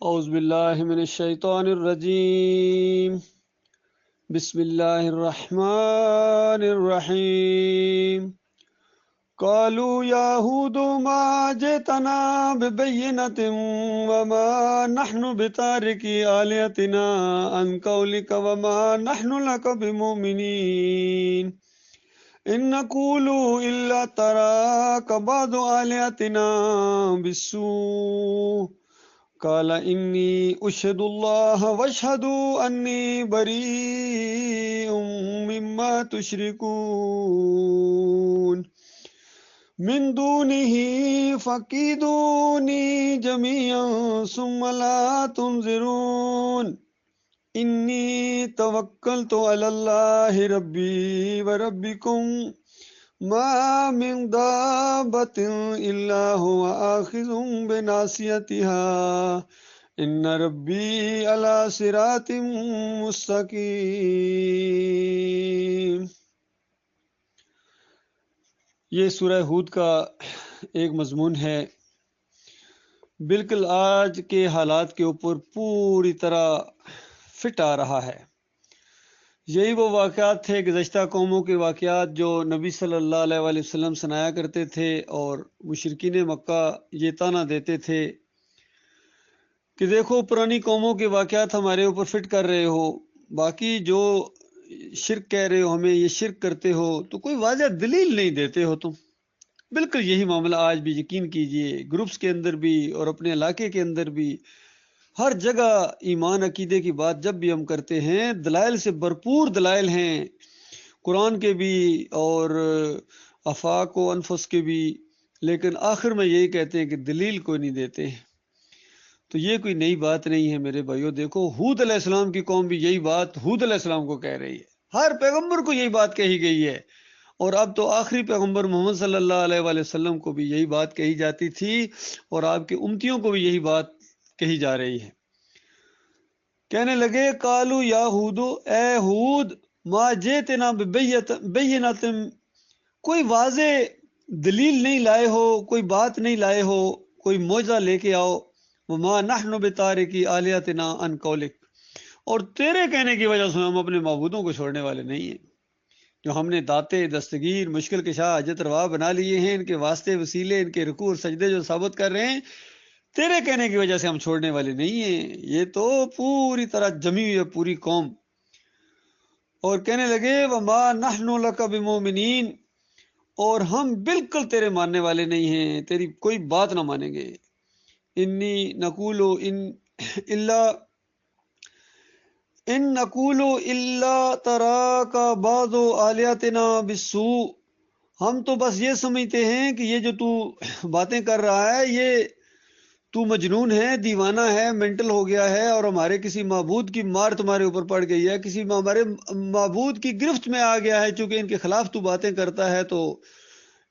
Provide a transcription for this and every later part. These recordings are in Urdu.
اعوذ باللہ من الشیطان الرجیم بسم اللہ الرحمن الرحیم قالوا یا ہود ما جئتنا ببینۃ وما نحن بتارکی آلہتنا عن قولک وما نحن لک بمؤمنین ان نقول الا تراک بعض آلہتنا بالسوء قال انی اشہد اللہ واشہد انی بریء مما تشرکون من دونہ فکیدونی جمیعا ثم لا تنظرون انی توکلت علی اللہ ربی وربکم ما من دابۃ الا هو آخذ بناصیتها ان ربی علی صراط مستقیم۔ یہ سورہ ہود کا ایک مضمون ہے، بالکل آج کے حالات کے اوپر پوری طرح فٹ آ رہا ہے۔ یہی وہ واقعات تھے، گزشتہ قوموں کے واقعات جو نبی صلی اللہ علیہ وآلہ وسلم سنایا کرتے تھے، اور مشرکین مکہ یہ طعنہ دیتے تھے کہ دیکھو پرانی قوموں کے واقعات ہمارے اوپر فٹ کر رہے ہو، باقی جو شرک کہہ رہے ہو ہمیں یہ شرک کرتے ہو تو کوئی واضح دلیل نہیں دیتے ہو تم۔ بالکل یہی معاملہ آج بھی، یقین کیجئے، گروپس کے اندر بھی اور اپنے علاقے کے اندر بھی ہر جگہ ایمان عقیدے کی بات جب بھی ہم کرتے ہیں، دلائل سے بھرپور دلائل ہیں، قرآن کے بھی اور آفاق و انفس کے بھی، لیکن آخر میں یہی کہتے ہیں کہ دلیل کوئی نہیں دیتے۔ تو یہ کوئی نئی بات نہیں ہے میرے بھائیو۔ دیکھو ہود علیہ السلام کی قوم بھی یہی بات ہود علیہ السلام کو کہہ رہی ہے، ہر پیغمبر کو یہی بات کہی گئی ہے، اور اب تو آخری پیغمبر محمد صلی اللہ علیہ وآلہ وسلم کو بھی یہی بات کہی جاتی تھی، اور آپ کے امتیوں کو بھی یہی بات کہی جا رہی ہے۔ کہنے لگے قالو یا ہود، اے ہود، ما جئتنا ببینۃ، کوئی واضح دلیل نہیں لائے ہو، کوئی بات نہیں لائے ہو، کوئی معجزہ لے کے آؤ۔ وما نحن بتارکی آلہتنا عن قولک، اور تیرے کہنے کی وجہ سے ہم اپنے معبودوں کو چھوڑنے والے نہیں ہیں، جو ہم نے داتے دستگیر مشکل کشا حاجت روا بنا لیے ہیں، ان کے واسطے وسیلے، ان کے رکوع اور سجدے جو ثابت کر رہے ہیں، تیرے کہنے کی وجہ سے ہم چھوڑنے والے نہیں ہیں۔ یہ تو پوری طرح جمی ہوئی ہے پوری قوم۔ اور کہنے لگے وما نحن لک بمؤمنین، اور ہم بالکل تیرے ماننے والے نہیں ہیں، تیری کوئی بات نہ مانیں گے۔ انی نقول الا تراک بعض آلہتنا بالسوء، ہم تو بس یہ سمجھتے ہیں کہ یہ جو تو باتیں کر رہا ہے یہ تو مجنون ہے، دیوانہ ہے، مینٹل ہو گیا ہے، اور ہمارے کسی معبود کی مار تمہارے اوپر پڑ گئی ہے، کسی ہمارے معبود کی گرفت میں آ گیا ہے، چونکہ ان کے خلاف تو باتیں کرتا ہے تو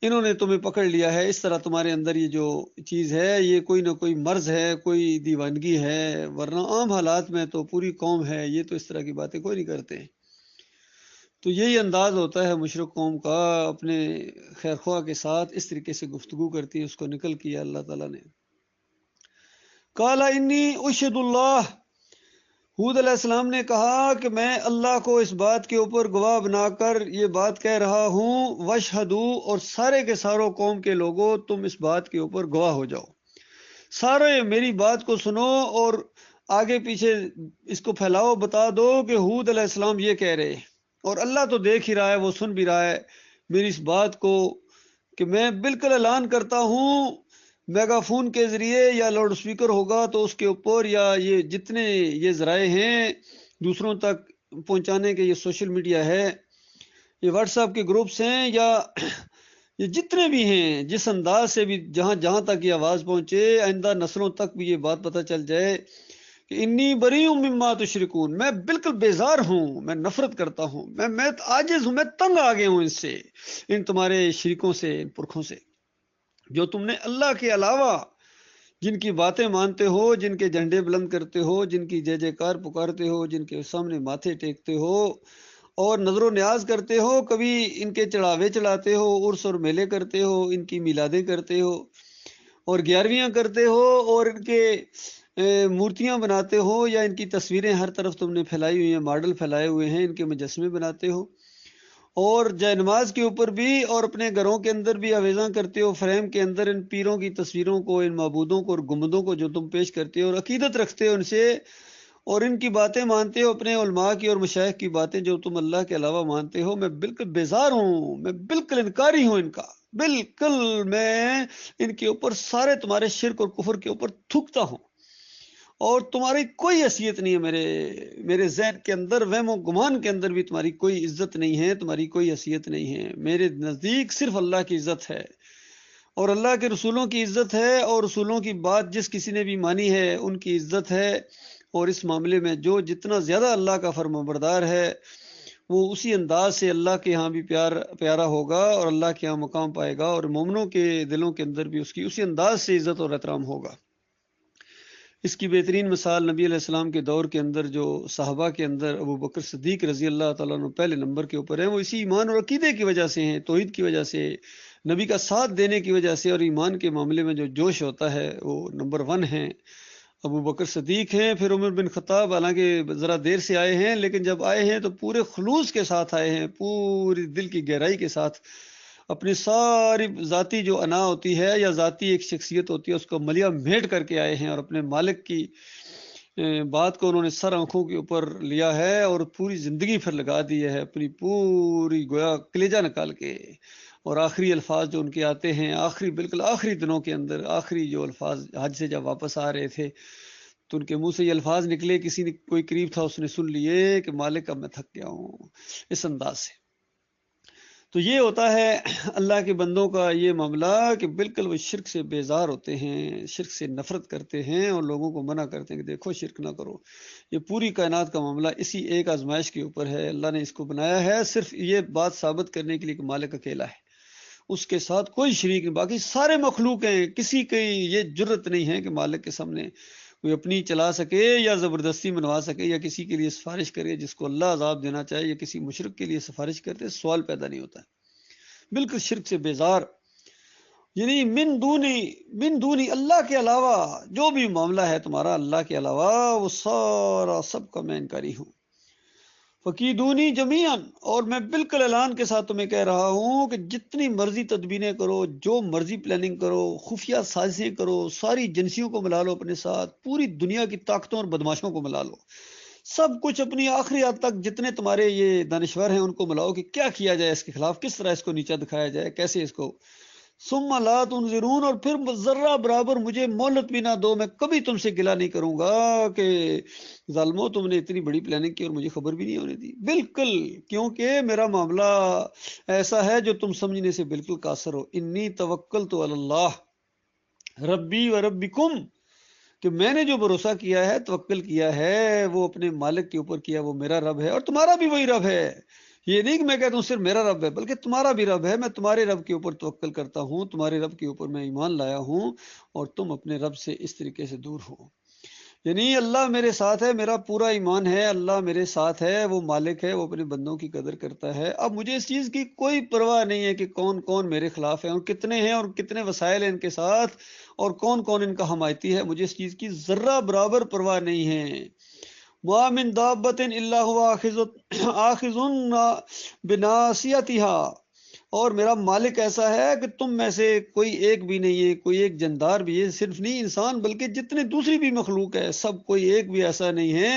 انہوں نے تمہیں پکڑ لیا ہے۔ اس طرح تمہارے اندر یہ جو چیز ہے یہ کوئی نہ کوئی مرض ہے، کوئی دیوانگی ہے، ورنہ عام حالات میں تو پوری قوم ہے یہ تو اس طرح کی باتیں کوئی نہیں کرتے۔ تو یہی انداز ہوتا ہے مشرک قوم کا، اپنے خیر خواہ کے ساتھ اس طریقے سے گفتگو کرتی ہے، اس کو نکل کیا اللہ تعالیٰ نے۔ قال انی اشہد اللہ، ہود علیہ السلام نے کہا کہ میں اللہ کو اس بات کے اوپر گواہ بنا کر یہ بات کہہ رہا ہوں، واشہدو، اور سارے کے ساروں قوم کے لوگوں تم اس بات کے اوپر گواہ ہو جاؤ، سارے میری بات کو سنو اور آگے پیچھے اس کو پھیلاؤ، بتا دو کہ ہود علیہ السلام یہ کہہ رہے ہیں، اور اللہ تو دیکھ ہی رہا ہے، وہ سن بھی رہا ہے میری اس بات کو کہ میں بالکل اعلان کرتا ہوں، میگا فون کے ذریعے یا لاؤڈ سپیکر ہوگا تو اس کے اوپر، یا یہ جتنے یہ ذرائع ہیں دوسروں تک پہنچانے کے، یہ سوشل میڈیا ہے، یہ واٹس ایپ کے گروپس ہیں، یا یہ جتنے بھی ہیں، جس انداز سے بھی جہاں جہاں تک یہ آواز پہنچے، آئندہ نسلوں تک بھی یہ بات پتہ چل جائے کہ انی بریء مما تشرکون، میں بالکل بیزار ہوں، میں نفرت کرتا ہوں، میں عاجز ہوں، میں تنگ آ گیا ہوں ان سے، ان تمہارے شریکوں سے، ان پرکھوں سے، جو تم نے اللہ کے علاوہ جن کی باتیں مانتے ہو، جن کے جھنڈے بلند کرتے ہو، جن کی جے جے کار پکارتے ہو، جن کے سامنے ماتھے ٹیکتے ہو اور نظر و نیاز کرتے ہو، کبھی ان کے چڑھاوے چڑھاتے ہو، عرس اور میلے کرتے ہو، ان کی میلادیں کرتے ہو اور 11ویاں کرتے ہو، اور ان کے مورتیاں بناتے ہو یا ان کی تصویریں ہر طرف تم نے پھیلائی ہوئی ہیں، ماڈل پھیلائے ہوئے ہیں، ان کے مجسمے بناتے ہو، اور جائے نماز کے اوپر بھی اور اپنے گھروں کے اندر بھی آویزاں کرتے ہو، فریم کے اندر ان پیروں کی تصویروں کو، ان معبودوں کو اور گنبدوں کو جو تم پیش کرتے ہو اور عقیدت رکھتے ہو ان سے، اور ان کی باتیں مانتے ہو، اپنے علماء کی اور مشائخ کی باتیں جو تم اللہ کے علاوہ مانتے ہو، میں بالکل بیزار ہوں، میں بالکل انکاری ہوں ان کا، بالکل میں ان کے اوپر سارے تمہارے شرک اور کفر کے اوپر تھوکتا ہوں، اور تمہاری کوئی حیثیت نہیں ہے میرے ذہن کے اندر، وہم و گمان کے اندر بھی تمہاری کوئی عزت نہیں ہے، تمہاری کوئی حیثیت نہیں ہے، میرے نزدیک صرف اللہ کی عزت ہے اور اللہ کے رسولوں کی عزت ہے، اور رسولوں کی بات جس کسی نے بھی مانی ہے ان کی عزت ہے، اور اس معاملے میں جو جتنا زیادہ اللہ کا فرمانبردار ہے وہ اسی انداز سے اللہ کے ہاں بھی پیارا ہوگا اور اللہ کے ہاں مقام پائے گا، اور مومنوں کے دلوں کے اندر بھی اس کی اسی انداز سے عزت اور احترام ہوگا۔ اس کی بہترین مثال نبی علیہ السلام کے دور کے اندر جو صحابہ کے اندر ابو بکر صدیق رضی اللہ تعالیٰ عنہ پہلے نمبر کے اوپر ہیں، وہ اسی ایمان اور عقیدے کی وجہ سے ہیں، توحید کی وجہ سے، نبی کا ساتھ دینے کی وجہ سے، اور ایمان کے معاملے میں جو جوش ہوتا ہے وہ نمبر 1 ہیں، ابو بکر صدیق ہیں۔ پھر عمر بن خطاب حالانکہ ذرا دیر سے آئے ہیں، لیکن جب آئے ہیں تو پورے خلوص کے ساتھ آئے ہیں، پوری دل کی گہرائی کے ساتھ، اپنی ساری ذاتی جو انا ہوتی ہے یا ذاتی ایک شخصیت ہوتی ہے اس کو ملیا میٹ کر کے آئے ہیں، اور اپنے مالک کی بات کو انہوں نے سر آنکھوں کے اوپر لیا ہے اور پوری زندگی پھر لگا دی ہے، اپنی پوری گویا کلیجہ نکال کے، اور آخری الفاظ جو ان کے آتے ہیں بالکل آخری دنوں کے اندر، آخری جو الفاظ حج سے جب واپس آ رہے تھے تو ان کے منہ سے یہ الفاظ نکلے، کسی نے کوئی قریب تھا اس نے سن لیے کہ مالک اب میں تھک گیا ہوں، اس انداز سے۔ تو یہ ہوتا ہے اللہ کے بندوں کا یہ معاملہ کہ بالکل وہ شرک سے بیزار ہوتے ہیں، شرک سے نفرت کرتے ہیں اور لوگوں کو منع کرتے ہیں کہ دیکھو شرک نہ کرو۔ یہ پوری کائنات کا معاملہ اسی ایک آزمائش کے اوپر ہے، اللہ نے اس کو بنایا ہے صرف یہ بات ثابت کرنے کے لیے کہ مالک اکیلا ہے، اس کے ساتھ کوئی شریک نہیں، باقی سارے مخلوق ہیں، کسی کی یہ جرت نہیں ہے کہ مالک کے سامنے کوئی اپنی چلا سکے یا زبردستی منوا سکے یا کسی کے لیے سفارش کرے جس کو اللہ عذاب دینا چاہے، یا کسی مشرک کے لیے سفارش کرتے، سوال پیدا نہیں ہوتا ہے، بالکل شرک سے بیزار، یعنی من دونی اللہ کے علاوہ جو بھی معاملہ ہے تمہارا اللہ کے علاوہ وہ سارا سب کا میں انکاری ہوں۔ فقیدونی جمیعاً، اور میں بالکل اعلان کے ساتھ تمہیں کہہ رہا ہوں کہ جتنی مرضی تدبیریں کرو، جو مرضی پلاننگ کرو، خفیہ سازشیں کرو، ساری ایجنسیوں کو ملا لو اپنے ساتھ، پوری دنیا کی طاقتوں اور بدماشوں کو ملا لو، سب کچھ اپنی آخری حد تک جتنے تمہارے یہ دانشور ہیں ان کو ملاؤ کہ کیا کیا جائے اس کے خلاف، کس طرح اس کو نیچا دکھایا جائے، کیسے اس کو، ثم لا تنظرون، اور پھر ذرہ برابر مجھے مہلت بھی نہ دو، میں کبھی تم سے گلہ نہیں کروں گا کہ ظالمو تم نے اتنی بڑی پلاننگ کی اور مجھے خبر بھی نہیں ہونے دی، بالکل، کیونکہ میرا معاملہ ایسا ہے جو تم سمجھنے سے بالکل قاصر ہو۔ انی توکلت علی اللہ ربی و ربکم، کہ میں نے جو بھروسہ کیا ہے، توکل کیا ہے، وہ اپنے مالک کے اوپر کیا، وہ میرا رب ہے اور تمہارا بھی وہی رب ہے۔ یہ نہیں کہ میں کہتا ہوں صرف میرا رب ہے، بلکہ تمہارا بھی رب ہے، میں تمہارے رب کے اوپر توکل کرتا ہوں، تمہارے رب کے اوپر میں ایمان لایا ہوں، اور تم اپنے رب سے اس طریقے سے دور ہو۔ یعنی اللہ میرے ساتھ ہے، میرا پورا ایمان ہے، اللہ میرے ساتھ ہے، وہ مالک ہے، وہ اپنے بندوں کی قدر کرتا ہے۔ اب مجھے اس چیز کی کوئی پرواہ نہیں ہے کہ کون کون میرے خلاف ہے اور کتنے ہیں اور کتنے وسائل ہیں ان کے ساتھ اور کون کون ان کا حمایتی ہے، مجھے اس چیز کی ذرہ برابر پرواہ نہیں ہے۔ مَا مِن دَابَّةٍ إِلَّا هُوَ آخِذٌ بِنَاصِيَتِهَا، اور میرا مالک ایسا ہے کہ تم میں سے کوئی ایک بھی نہیں ہے، کوئی ایک جاندار بھی ہے، صرف نہیں انسان بلکہ جتنے دوسری بھی مخلوق ہے، سب کوئی ایک بھی ایسا نہیں ہے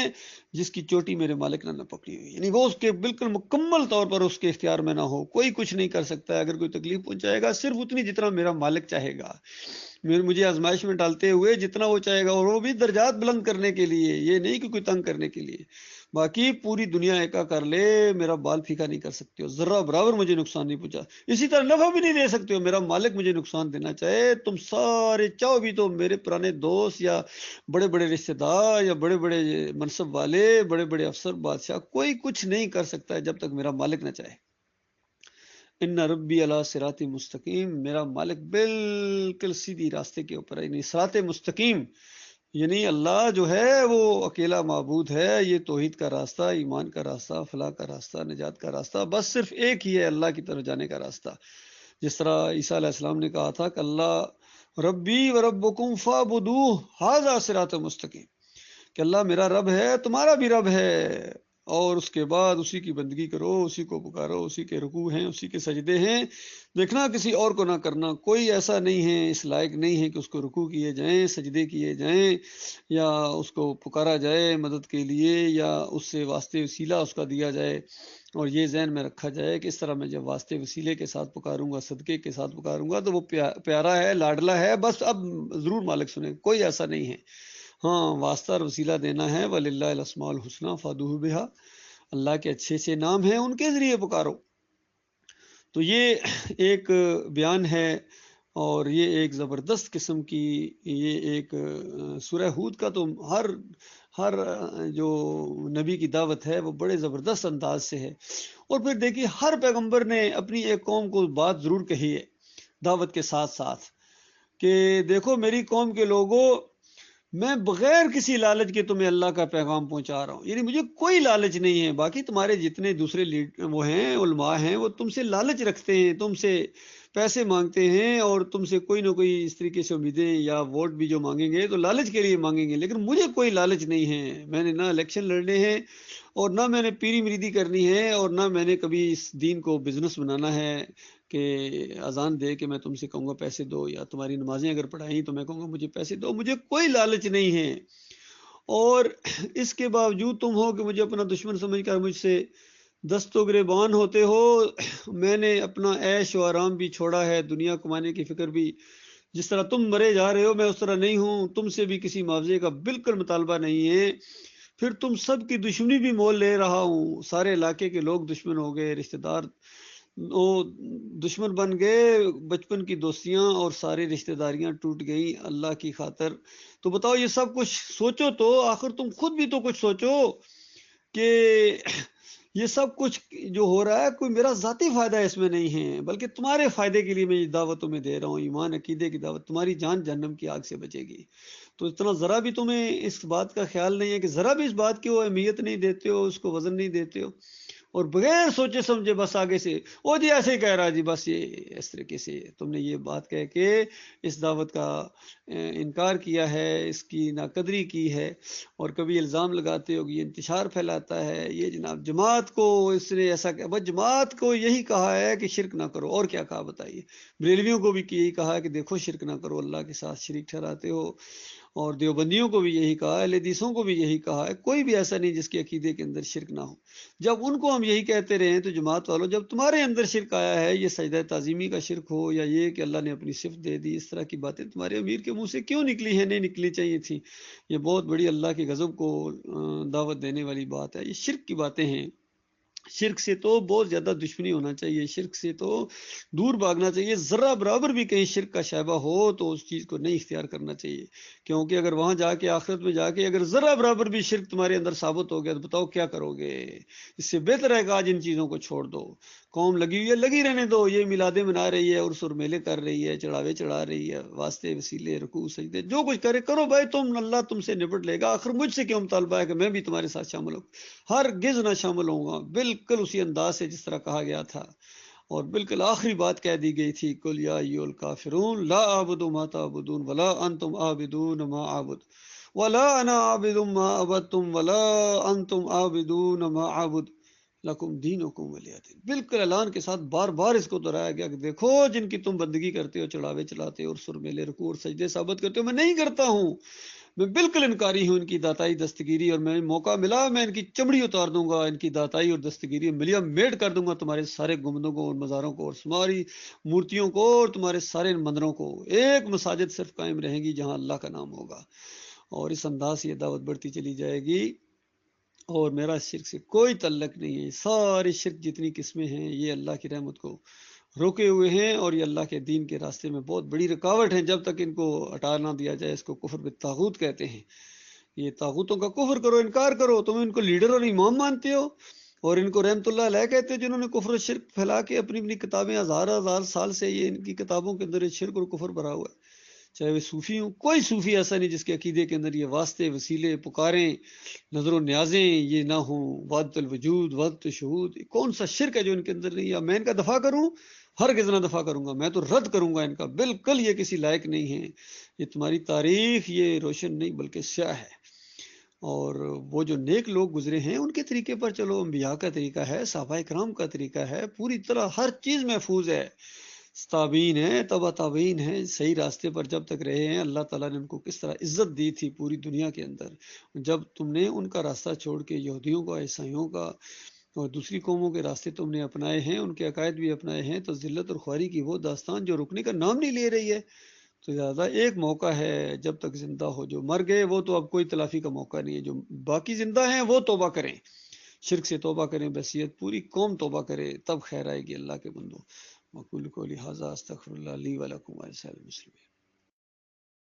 جس کی چوٹی میرے مالک نے نہ پکڑی ہوئی، یعنی وہ اس کے بالکل مکمل طور پر اس کے اختیار میں نہ ہو، کوئی کچھ نہیں کر سکتا ہے، اگر کوئی تکلیف پہنچائے گا صرف اتنی جتنا میرا مالک چاہے گا، مجھے آزمائش میں ڈالتے ہوئے جتنا وہ چاہے گا، اور وہ بھی درجات بلند کرنے کے لیے، یہ نہیں کہ کوئی تنگ کرنے کے لیے۔ باقی پوری دنیا ایکا کر لے، میرا بال پھیکا نہیں کر سکتے ہو، ذرہ برابر مجھے نقصان نہیں پہنچا، اسی طرح نفع بھی نہیں دے سکتے ہو، میرا مالک مجھے نقصان دینا چاہے، تم سارے چاہو بھی تو میرے پرانے دوست یا بڑے بڑے رشتہ دار یا بڑے بڑے منصب والے، بڑے بڑے افسر، بادشاہ، کوئی کچھ نہیں کر سکتا ہے جب تک میرا مالک نہ چاہے۔ ان ربی علی صراط مستقیم، میرا مالک بالکل سیدھی راستے کے اوپر ہے، یعنی صراط مستقیم، یعنی اللہ جو ہے وہ اکیلا معبود ہے، یہ توحید کا راستہ، ایمان کا راستہ، فلاح کا راستہ، نجات کا راستہ بس صرف ایک ہی ہے، اللہ کی طرف جانے کا راستہ۔ جس طرح عیسیٰ علیہ السلام نے کہا تھا کہ اللہ ربی و ربکم فاعبدوہ ھذا صراط مستقیم، کہ اللہ میرا رب ہے، تمہارا بھی رب ہے، اور اس کے بعد اسی کی بندگی کرو، اسی کو پکارو، اسی کے رکوع ہیں، اسی کے سجدے ہیں، دیکھنا کسی اور کو نہ کرنا۔ کوئی ایسا نہیں ہے، اس لائق نہیں ہے کہ اس کو رکوع کیے جائیں، سجدے کیے جائیں، یا اس کو پکارا جائے مدد کے لیے، یا اس سے واسطے وسیلہ اس کا دیا جائے، اور یہ ذہن میں رکھا جائے کہ اس طرح میں جب واسطے وسیلے کے ساتھ پکاروں گا، صدقے کے ساتھ پکاروں گا تو وہ پیارا ہے، لاڈلا ہے، بس اب ضرور مالک سنے۔ کوئی ایسا نہیں ہے۔ ہاں، واسطہ اور وسیلہ دینا ہے، وَلِلَّهِ الْأَسْمَاءُ الْحُسْنَىٰ فَادْعُوهُ بِهَا، اللہ کے اچھے سے نام ہیں، ان کے ذریعے پکارو۔ تو یہ ایک بیان ہے، اور یہ ایک زبردست قسم کی، یہ ایک سورہ ہود کا تو ہر جو نبی کی دعوت ہے وہ بڑے زبردست انداز سے ہے۔ اور پھر دیکھیے ہر پیغمبر نے اپنی ایک قوم کو بات ضرور کہی ہے دعوت کے ساتھ ساتھ، کہ دیکھو میری قوم کے لوگوں، میں بغیر کسی لالچ کے تمہیں اللہ کا پیغام پہنچا رہا ہوں، یعنی مجھے کوئی لالچ نہیں ہے۔ باقی تمہارے جتنے دوسرے وہ ہیں علماء ہیں، وہ تم سے لالچ رکھتے ہیں، تم سے پیسے مانگتے ہیں، اور تم سے کوئی نہ کوئی اس طریقے سے امیدیں یا ووٹ بھی جو مانگیں گے تو لالچ کے لیے مانگیں گے، لیکن مجھے کوئی لالچ نہیں ہے۔ میں نے نہ الیکشن لڑنے ہیں، اور نہ میں نے پیری مریدی کرنی ہے، اور نہ میں نے کبھی اس دین کو بزنس بنانا ہے کہ اذان دے کے میں تم سے کہوں گا پیسے دو، یا تمہاری نمازیں اگر پڑھائیں تو میں کہوں گا مجھے پیسے دو۔ مجھے کوئی لالچ نہیں ہے، اور اس کے باوجود تم ہو کہ مجھے اپنا دشمن سمجھ کر مجھ سے دست و گریبان ہوتے ہو۔ میں نے اپنا عیش و آرام بھی چھوڑا ہے، دنیا کمانے کی فکر بھی، جس طرح تم مرے جا رہے ہو میں اس طرح نہیں ہوں، تم سے بھی کسی معاوضے کا بالکل مطالبہ نہیں ہے۔ پھر تم سب کی دشمنی بھی مول لے رہا ہوں، سارے علاقے کے لوگ دشمن ہو گئے، رشتہ دار وہ دشمن بن گئے، بچپن کی دوستیاں اور ساری رشتہ داریاں ٹوٹ گئیں اللہ کی خاطر۔ تو بتاؤ یہ سب کچھ سوچو تو، آخر تم خود بھی تو کچھ سوچو کہ یہ سب کچھ جو ہو رہا ہے کوئی میرا ذاتی فائدہ اس میں نہیں ہے، بلکہ تمہارے فائدے کے لیے میں یہ دعوت تمہیں دے رہا ہوں، ایمان عقیدے کی دعوت، تمہاری جان جہنم کی آگ سے بچے گی۔ تو اتنا ذرا بھی تمہیں اس بات کا خیال نہیں ہے، کہ ذرا بھی اس بات کی وہ اہمیت نہیں دیتے ہو، اس کو وزن نہیں دیتے ہو، اور بغیر سوچے سمجھے بس آگے سے او جی ایسے ہی کہہ رہا جی، بس یہ اس طریقے سے تم نے یہ بات کہہ کے اس دعوت کا انکار کیا ہے، اس کی ناقدری کی ہے، اور کبھی الزام لگاتے ہو کہ یہ انتشار پھیلاتا ہے، یہ جناب جماعت کو اس نے ایسا کہا، بس جماعت کو یہی کہا ہے کہ شرک نہ کرو، اور کیا کہا بتائیے؟ بریلویوں کو بھی یہی کہا ہے کہ دیکھو شرک نہ کرو، اللہ کے ساتھ شریک ٹھہراتے ہو، اور دیوبندیوں کو بھی یہی کہا ہے، اہل حدیثوں کو بھی یہی کہا ہے، کوئی بھی ایسا نہیں جس کے عقیدے کے اندر شرک نہ ہو۔ جب ان کو ہم یہی کہتے رہے ہیں تو جماعت والوں، جب تمہارے اندر شرک آیا ہے، یہ سجدہ تعظیمی کا شرک ہو، یا یہ کہ اللہ نے اپنی صفت دے دی، اس طرح کی باتیں تمہارے امیر کے منہ سے کیوں نکلی ہیں؟ نہیں نکلنی چاہیے تھی۔ یہ بہت بڑی اللہ کے غضب کو دعوت دینے والی بات ہے، یہ شرک کی باتیں ہیں۔ شرک سے تو بہت زیادہ دشمنی ہونا چاہیے، شرک سے تو دور بھاگنا چاہیے، ذرہ برابر بھی کہیں شرک کا شائبہ ہو تو اس چیز کو نہیں اختیار کرنا چاہیے، کیونکہ اگر وہاں جا کے آخرت میں جا کے اگر ذرہ برابر بھی شرک تمہارے اندر ثابت ہو گیا تو بتاؤ کیا کرو گے؟ اس سے بہتر ہے کہ آج ان چیزوں کو چھوڑ دو، قوم لگی ہوئی ہے لگی رہنے دو، یہ میلادیں منا رہی ہے، عرس اور میلے کر رہی ہے، چڑھاوے چڑھا رہی ہے، واسطے وسیلے رکوع سجدے جو کچھ کرے کرو بھائی، تم اللہ تم سے نپٹ لے گا، آخر مجھ سے کیوں مطالبہ ہے کہ میں بھی تمہارے ساتھ شامل ہوں؟ ہرگز نہ شامل ہوں گا، بالکل اسی انداز سے جس طرح کہا گیا تھا، اور بالکل آخری بات کہہ دی گئی تھی، قل یا ایھا الکافرون لا اعبد ما تعبدون ولا انتم عابدون ما اعبد ولا انا عابد ما عبدتم ولا انتم عابدون ما اعبد لکم دینکم ولی دین۔ بالکل اعلان کے ساتھ بار بار اس کو دہرایا گیا کہ دیکھو جن کی تم بندگی کرتے ہو، چڑھاوے چلاتے ہو، سر میلے رکوع اور سجدے ثابت کرتے ہو، میں نہیں کرتا ہوں، میں بالکل انکاری ہوں ان کی داتائی دستگیری، اور میں موقع ملا میں ان کی چمڑی اتار دوں گا، ان کی داتائی اور دستگیری ملیا میٹ کر دوں گا، تمہارے سارے گنبدوں کو اور مزاروں کو اور تمہاری مورتیوں کو اور تمہارے سارے مندروں کو، ایک مساجد صرف قائم رہیں گی جہاں اللہ کا نام ہوگا۔ اور اس انداز سے یہ دعوت بڑھتی چلی جائے گی، اور میرا شرک سے کوئی تعلق نہیں ہے، ساری شرک جتنی قسمیں ہیں یہ اللہ کی رحمت کو روکے ہوئے ہیں، اور یہ اللہ کے دین کے راستے میں بہت بڑی رکاوٹ ہے، جب تک ان کو ہٹا نہ دیا جائے۔ اس کو کفر بالطاغوت کہتے ہیں، یہ طاغوتوں کا کفر کرو، انکار کرو، تم ان کو لیڈر اور امام مانتے ہو، اور ان کو رحمت اللہ علیہ کہتے ہیں، جنہوں نے کفر و شرک پھیلا کے اپنی اپنی کتابیں ہزار ہزار سال سے یہ ان کی کتابوں کے اندر شرک اور کفر بھرا ہوا ہے، چاہے وہ صوفی ہوں، کوئی صوفی ایسا نہیں جس کے عقیدے کے اندر یہ واسطے وسیلے پکاریں نظر و نیازیں یہ نہ ہوں، وحدت الوجود وحدت الشہود، کون سا شرک ہے جو ان کے اندر نہیں ہے؟ میں ان کا دفاع کروں؟ ہرگز نہ دفاع کروں گا، میں تو رد کروں گا ان کا، بالکل یہ کسی لائق نہیں ہے، یہ تمہاری تاریخ یہ روشن نہیں بلکہ سیاہ ہے۔ اور وہ جو نیک لوگ گزرے ہیں ان کے طریقے پر چلو، انبیاء کا طریقہ ہے، صحابہ کرام کا طریقہ ہے، پوری طرح ہر چیز محفوظ ہے، تابعین ہیں، تبع تابعین ہیں، صحیح راستے پر جب تک رہے ہیں۔ اللہ تعالیٰ نے ان کو کس طرح عزت دی تھی پوری دنیا کے اندر، جب تم نے ان کا راستہ چھوڑ کے یہودیوں کا، عیسائیوں کا اور دوسری قوموں کے راستے تم نے اپنائے ہیں، ان کے عقائد بھی اپنائے ہیں، تو ذلت اور خواری کی وہ داستان جو رکنے کا نام نہیں لے رہی ہے۔ تو زیادہ ایک موقع ہے جب تک زندہ ہو، جو مر گئے وہ تو اب کوئی تلافی کا موقع نہیں ہے، جو باقی زندہ ہیں وہ توبہ کریں، شرک سے توبہ کریں، بصیرت پوری قوم توبہ کرے، تب خیر آئے گی اللہ کے بندو۔ وقول قولی ھذا استغفر اللہ لی ولکم ولسائر المسلمین۔